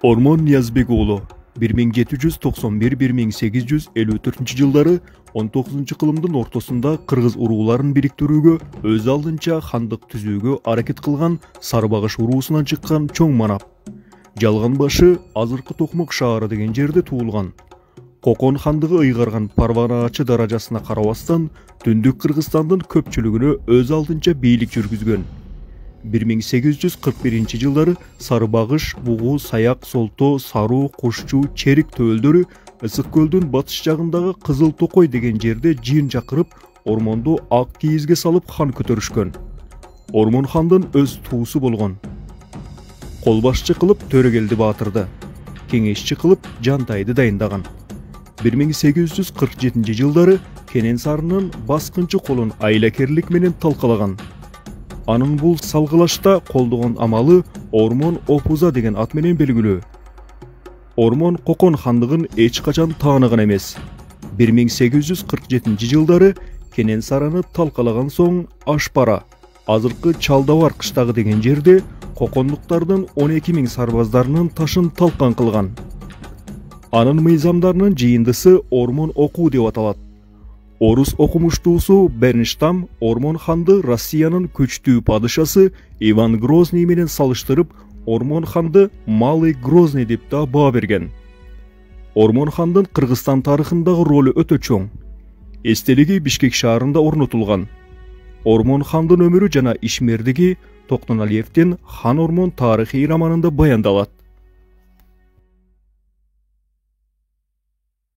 Ormon Niyazbek oğlu 1791-1854 жылдары 19-кылымдын ортосунда кыргыз урууларын бириктирүүгө өз алдынча хандык түзүүгө аракет кылган Сарбагыш уруусунан чыккан чоң манап. Жалган башы азыркы Токмок шаары деген жерде туулган. Кокон хандыгы ыйгарган парванаачы даражасына карабастан Түндүк Кыргызстандын көпчүлүгүнө өз алдынча бийлик жүргүзгөн. 1841 жылдары Сарбагыш, Бугу, Саяк, Солто, Саруу, Кушчу, Черик төөлдөрү Ысык көлдүн батыш жагындагы Кызыл Токой деген жерде жыйын чакырып, ормонду ак кийизге салып хан көтөрүшкөн. Ормон хандын өз туусу болгон. Колбашчы кылып Төрөгелди баатырды, кеңешчи кылып Жантайды дайындаган. 1847 жылдары Кенен Сарынын баскынчы колун айлакерлик менен талкалаган. Анын бул салгылашта колдогон амалы Ормон Опуза деген ат менен белгилүү. Ормон Кокон хандыгын эч качан тааныган эмес. 1847 жылдары Кенен Сараны талкалаган соң Ашпара, азыркы Чалдабар кыштагы деген жерде Кокондуктардын 12 000 сарбаздарынын ташын талкан кылган. Анын мыйзамдарынын жыйындысы Ормон Окуу деп аталат. Орус окумуштуусу Бернштам Ормон ханды Россиянын күчтүү падышасы Иван Грозный менен салыштырып, Ормон ханды Малый Грозный деп да баа берген. Ормон хандын Кыргызстан тарыхындагы ролу өтө чоң. Эстелиги Бишкек шаарында орнотулган. Ормон хандын өмүрү жана ишмердиги Токтоналиевдин Хан Ормон тарыхый романында баяндалат.